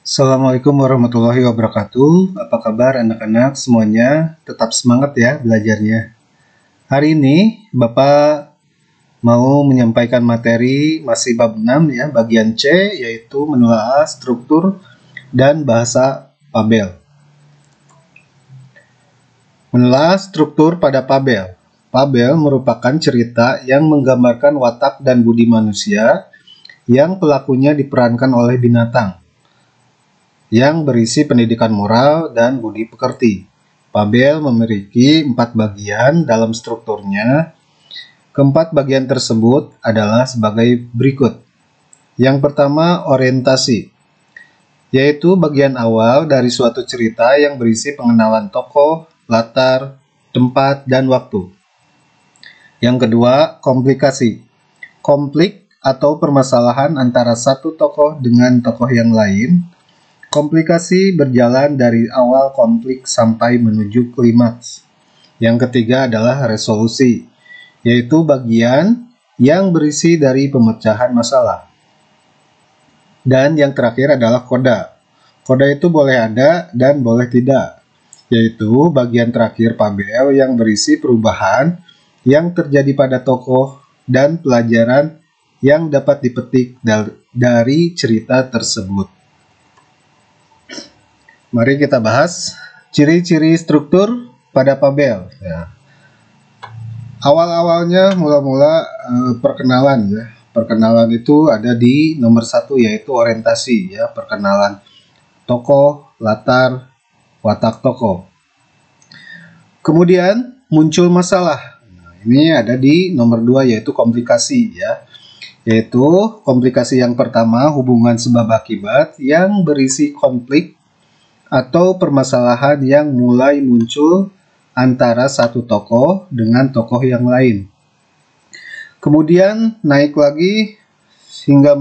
Assalamualaikum warahmatullahi wabarakatuh. Apa kabar anak-anak semuanya? Tetap semangat ya belajarnya. Hari ini Bapak mau menyampaikan materi masih bab 6 ya, bagian C, yaitu menelaah struktur dan bahasa Pabel. Menelaah struktur pada Pabel. Pabel merupakan cerita yang menggambarkan watak dan budi manusia yang pelakunya diperankan oleh binatang, yang berisi pendidikan moral dan budi pekerti. Pabel memiliki 4 bagian dalam strukturnya. Keempat bagian tersebut adalah sebagai berikut. Yang pertama, orientasi, yaitu bagian awal dari suatu cerita yang berisi pengenalan tokoh, latar, tempat, dan waktu. Yang kedua, komplikasi. Konflik atau permasalahan antara satu tokoh dengan tokoh yang lain. Komplikasi berjalan dari awal konflik sampai menuju klimaks. Yang ketiga adalah resolusi, yaitu bagian yang berisi dari pemecahan masalah. Dan yang terakhir adalah koda. Koda itu boleh ada dan boleh tidak, yaitu bagian terakhir Pabel yang berisi perubahan yang terjadi pada tokoh dan pelajaran yang dapat dipetik dari cerita tersebut. Mari kita bahas ciri-ciri struktur pada Pabel. Ya. Awal-awalnya mula-mula perkenalan ya. Perkenalan itu ada di nomor 1, yaitu orientasi ya, perkenalan tokoh, latar, watak tokoh. Kemudian muncul masalah. Nah, ini ada di nomor 2, yaitu komplikasi ya. Yaitu komplikasi yang pertama, hubungan sebab akibat yang berisi konflik atau permasalahan yang mulai muncul antara satu tokoh dengan tokoh yang lain. Kemudian naik lagi hingga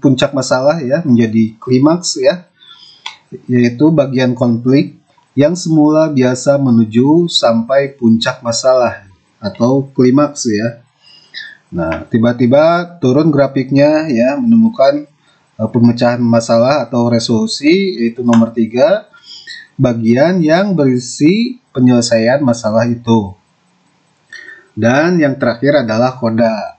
puncak masalah ya, menjadi klimaks ya, yaitu bagian konflik yang semula biasa menuju sampai puncak masalah atau klimaks ya. Nah, tiba-tiba turun grafiknya ya, menemukan pemecahan masalah atau resolusi, yaitu nomor 3, bagian yang berisi penyelesaian masalah itu. Dan yang terakhir adalah koda,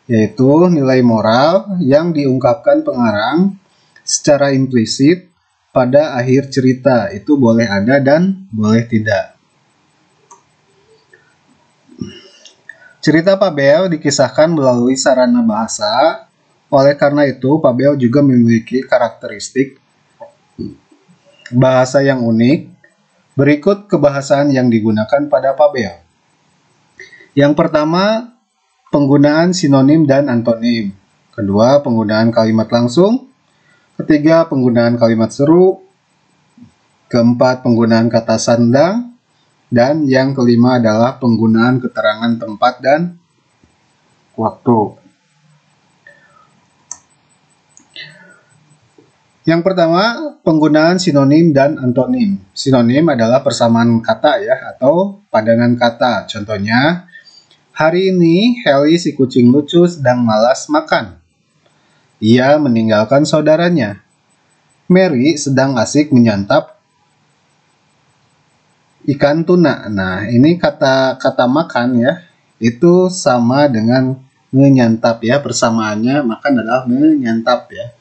yaitu nilai moral yang diungkapkan pengarang secara implisit pada akhir cerita. Itu boleh ada dan boleh tidak. Cerita Pabel dikisahkan melalui sarana bahasa. Oleh karena itu, Pabel juga memiliki karakteristik bahasa yang unik. Berikut kebahasaan yang digunakan pada Pabel. Yang pertama, penggunaan sinonim dan antonim. Kedua, penggunaan kalimat langsung. Ketiga, penggunaan kalimat seru. Keempat, penggunaan kata sandang. Dan yang kelima adalah penggunaan keterangan tempat dan waktu. Yang pertama, penggunaan sinonim dan antonim. Sinonim adalah persamaan kata ya, atau padanan kata. Contohnya, hari ini Heli si kucing lucu sedang malas makan. Ia meninggalkan saudaranya. Mary sedang asik menyantap ikan tuna. Nah, ini kata makan ya, itu sama dengan menyantap ya, persamaannya makan adalah menyantap ya.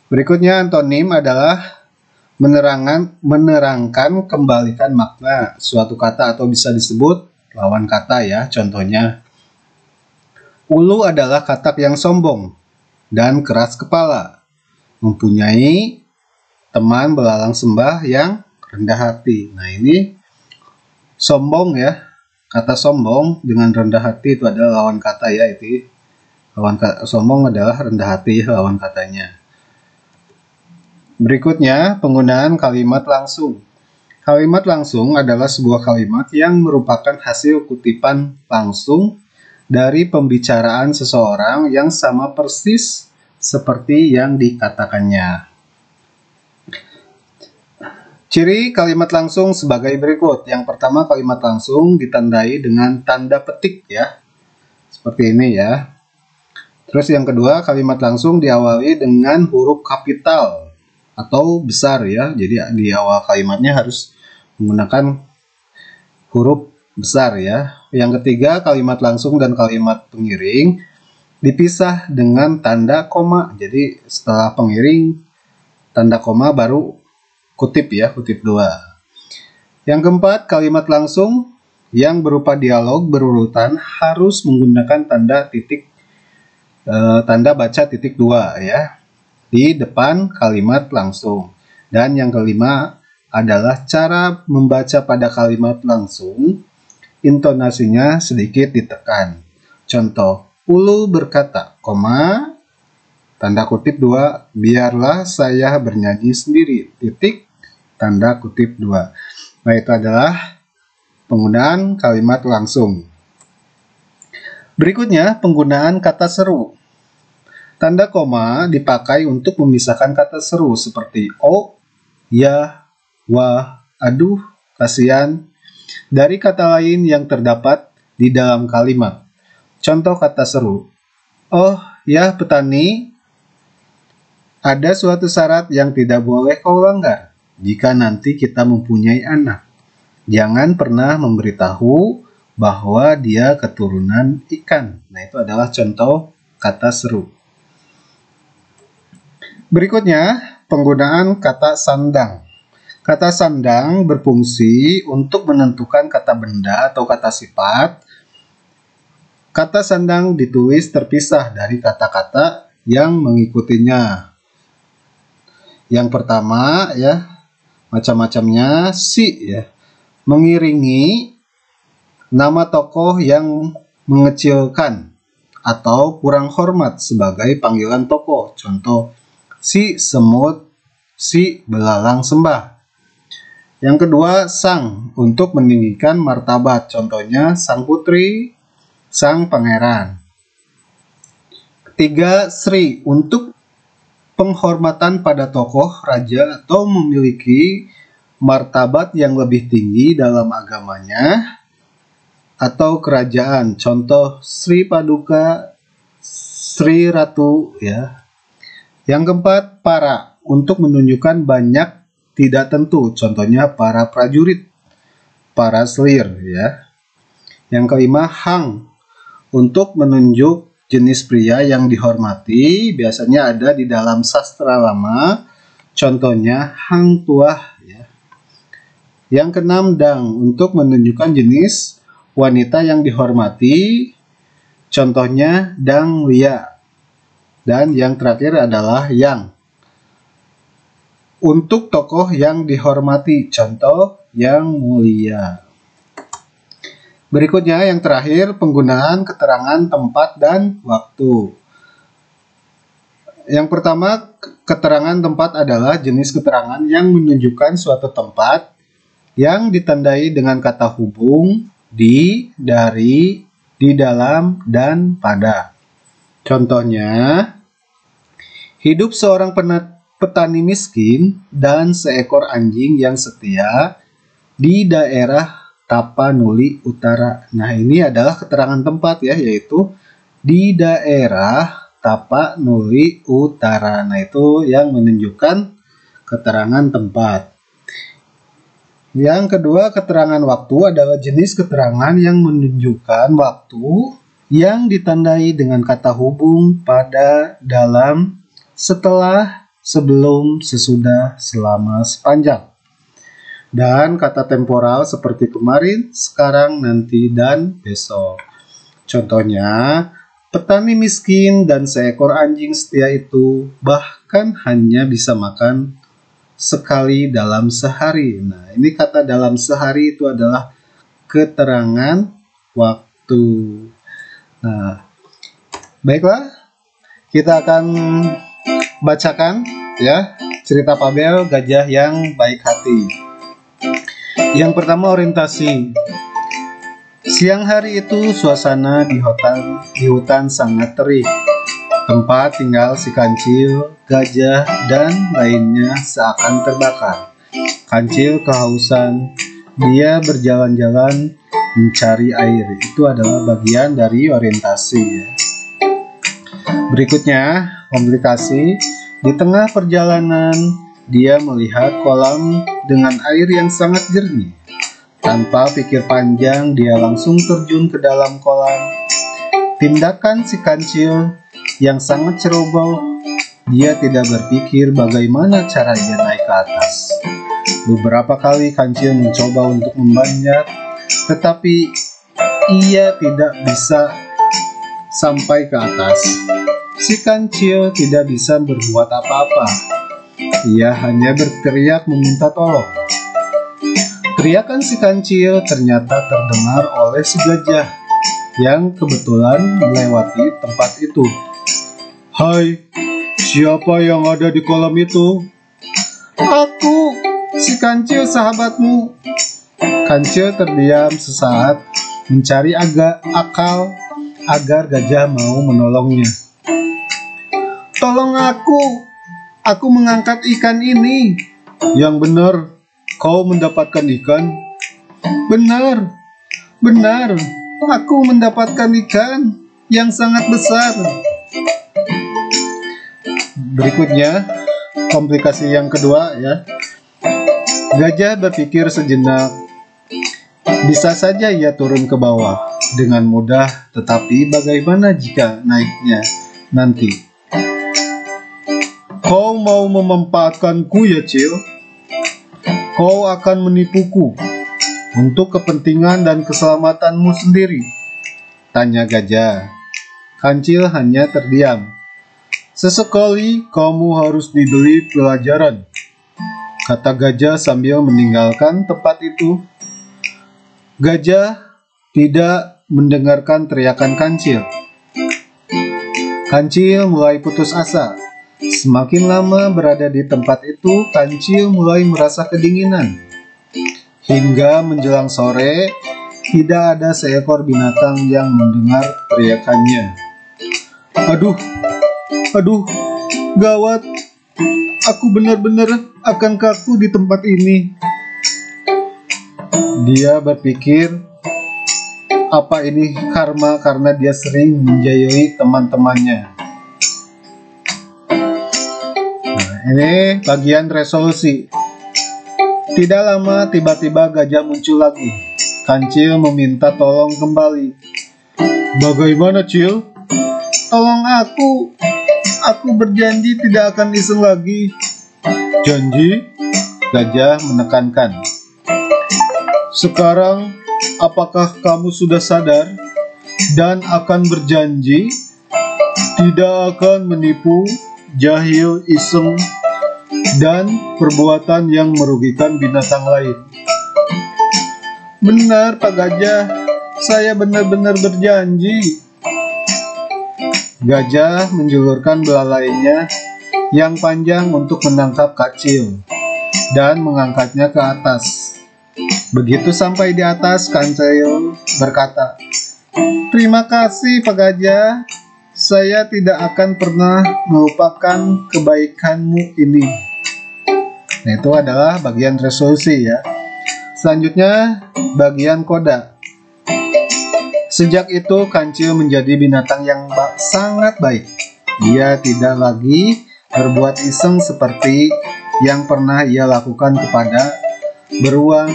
Berikutnya antonim adalah menerangkan kembalikan makna suatu kata atau bisa disebut lawan kata ya. Contohnya, Ulu adalah katak yang sombong dan keras kepala, mempunyai teman belalang sembah yang rendah hati. Nah, ini sombong ya. Kata sombong dengan rendah hati itu adalah lawan kata ya, itu sombong adalah rendah hati lawan katanya. Berikutnya, penggunaan kalimat langsung. Kalimat langsung adalah sebuah kalimat yang merupakan hasil kutipan langsung dari pembicaraan seseorang yang sama persis seperti yang dikatakannya. Ciri kalimat langsung sebagai berikut. Yang pertama, kalimat langsung ditandai dengan tanda petik ya, seperti ini ya. Terus yang kedua, kalimat langsung diawali dengan huruf kapital. atau besar ya. Jadi di awal kalimatnya harus menggunakan huruf besar ya. Yang ketiga, kalimat langsung dan kalimat pengiring dipisah dengan tanda koma. Jadi setelah pengiring tanda koma baru kutip ya, kutip 2. Yang keempat, kalimat langsung yang berupa dialog berurutan harus menggunakan tanda baca titik 2 ya di depan kalimat langsung. Dan yang kelima adalah cara membaca pada kalimat langsung, intonasinya sedikit ditekan. Contoh, Ulu berkata, koma, tanda kutip 2, biarlah saya bernyanyi sendiri, titik, tanda kutip 2. Nah, itu adalah penggunaan kalimat langsung. Berikutnya, penggunaan kata seru. Tanda koma dipakai untuk memisahkan kata seru seperti oh, ya, wah, aduh, kasihan, dari kata lain yang terdapat di dalam kalimat. Contoh kata seru, oh, ya petani, ada suatu syarat yang tidak boleh kau langgar. Jika nanti kita mempunyai anak, jangan pernah memberitahu bahwa dia keturunan ikan. Nah, itu adalah contoh kata seru. Berikutnya, penggunaan kata sandang. Kata sandang berfungsi untuk menentukan kata benda atau kata sifat. Kata sandang ditulis terpisah dari kata-kata yang mengikutinya. Yang pertama ya, macam-macamnya si ya, mengiringi nama tokoh yang mengecilkan atau kurang hormat sebagai panggilan tokoh. Contoh, si semut, si belalang sembah. Yang kedua, sang untuk meninggikan martabat. Contohnya, sang putri, sang pangeran. Ketiga, Sri untuk penghormatan pada tokoh, raja, atau memiliki martabat yang lebih tinggi dalam agamanya atau kerajaan. Contoh, Sri Paduka, Sri Ratu ya. Yang keempat, para untuk menunjukkan banyak tidak tentu. Contohnya para prajurit, para selir ya. Yang kelima, hang untuk menunjuk jenis pria yang dihormati, biasanya ada di dalam sastra lama, contohnya hang tuah ya. Yang keenam, dang untuk menunjukkan jenis wanita yang dihormati, contohnya dang lia. Dan yang terakhir adalah yang untuk tokoh yang dihormati, contoh yang mulia. Berikutnya yang terakhir, penggunaan keterangan tempat dan waktu. Yang pertama, keterangan tempat adalah jenis keterangan yang menunjukkan suatu tempat yang ditandai dengan kata hubung, di, dari, di dalam, dan pada. Contohnya, hidup seorang petani miskin dan seekor anjing yang setia di daerah Tapanuli Utara. Nah, ini adalah keterangan tempat ya, yaitu di daerah Tapanuli Utara. Nah, itu yang menunjukkan keterangan tempat. Yang kedua, keterangan waktu adalah jenis keterangan yang menunjukkan waktu yang ditandai dengan kata hubung pada, dalam, setelah, sebelum, sesudah, selama, sepanjang. Dan kata temporal seperti kemarin, sekarang, nanti, dan besok. Contohnya, petani miskin dan seekor anjing setia itu bahkan hanya bisa makan sekali dalam sehari. Nah, ini kata dalam sehari itu adalah keterangan waktu. Nah, baiklah, kita akan bacakan ya cerita Pabel, gajah yang baik hati. Yang pertama, orientasi. Siang hari itu suasana di hutan sangat terik. Tempat tinggal si kancil, gajah, dan lainnya seakan terbakar. Kancil kehausan. Dia berjalan-jalan mencari air. Itu adalah bagian dari orientasi ya. Berikutnya, komunikasi. Di tengah perjalanan, Dia melihat kolam dengan air yang sangat jernih. Tanpa pikir panjang, dia langsung terjun ke dalam kolam. Tindakan si kancil yang sangat ceroboh. Dia tidak berpikir bagaimana caranya naik ke atas. Beberapa kali kancil mencoba untuk memanjat, tetapi ia tidak bisa sampai ke atas. Si kancil tidak bisa berbuat apa-apa. Ia hanya berteriak meminta tolong. Teriakan si kancil ternyata terdengar oleh si gajah yang kebetulan melewati tempat itu. "Hai, siapa yang ada di kolam itu?" "Aku, si kancil sahabatmu." Kancil terdiam sesaat mencari akal agar gajah mau menolongnya. "Tolong aku mengangkat ikan ini." "Yang benar, kau mendapatkan ikan?" Benar, aku mendapatkan ikan yang sangat besar." Berikutnya, komplikasi yang kedua ya. Gajah berpikir sejenak. Bisa saja ia turun ke bawah dengan mudah, tetapi bagaimana jika naiknya nanti? "Kau mau memanfaatkanku ya, Cil? Kau akan menipuku untuk kepentingan dan keselamatanmu sendiri?" tanya gajah. Kancil hanya terdiam. "Sesekali kamu harus diberi pelajaran," kata gajah sambil meninggalkan tempat itu. Gajah tidak mendengarkan teriakan kancil. Kancil mulai putus asa. Semakin lama berada di tempat itu, kancil mulai merasa kedinginan. Hingga menjelang sore, tidak ada seekor binatang yang mendengar teriakannya. Aduh, gawat. Aku benar-benar akan kaku di tempat ini. Dia berpikir, apa ini karma karena dia sering menjayoi teman-temannya. Nah, ini bagian resolusi. Tidak lama tiba-tiba gajah muncul lagi. Kancil meminta tolong kembali. "Bagaimana, Cil?" "Tolong aku. Aku berjanji tidak akan iseng lagi." "Janji?" Gajah menekankan. "Sekarang, apakah kamu sudah sadar dan akan berjanji tidak akan menipu, jahil, iseng, dan perbuatan yang merugikan binatang lain?" "Benar, Pak Gajah. Saya benar-benar berjanji." Gajah menjulurkan belalainya yang panjang untuk menangkap kancil dan mengangkatnya ke atas. Begitu sampai di atas, kancil berkata, "Terima kasih, Pak Gajah. Saya tidak akan pernah melupakan kebaikanmu ini." Nah, itu adalah bagian resolusi ya. Selanjutnya, bagian koda. Sejak itu, kancil menjadi binatang yang sangat baik. Dia tidak lagi berbuat iseng seperti yang pernah ia lakukan kepada beruang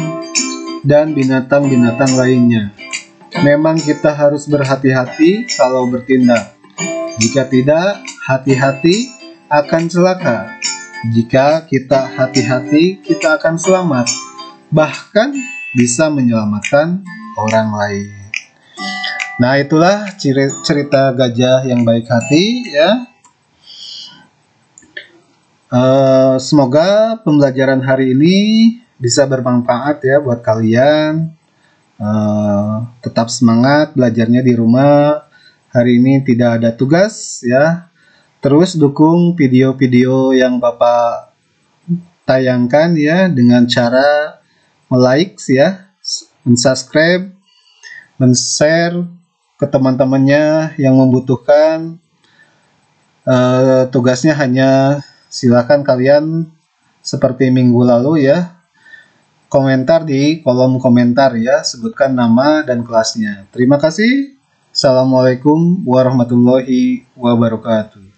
dan binatang-binatang lainnya. Memang kita harus berhati-hati kalau bertindak. Jika tidak, hati-hati akan celaka. Jika kita hati-hati, kita akan selamat. Bahkan bisa menyelamatkan orang lain. Nah, itulah cerita gajah yang baik hati ya. Semoga pembelajaran hari ini bisa bermanfaat ya buat kalian. Tetap semangat belajarnya di rumah. Hari ini tidak ada tugas ya. Terus dukung video-video yang Bapak tayangkan ya dengan cara like ya, subscribe, share ke teman-temannya yang membutuhkan. Tugasnya hanya silakan kalian seperti minggu lalu ya, komentar di kolom komentar ya, sebutkan nama dan kelasnya. Terima kasih. Assalamualaikum warahmatullahi wabarakatuh.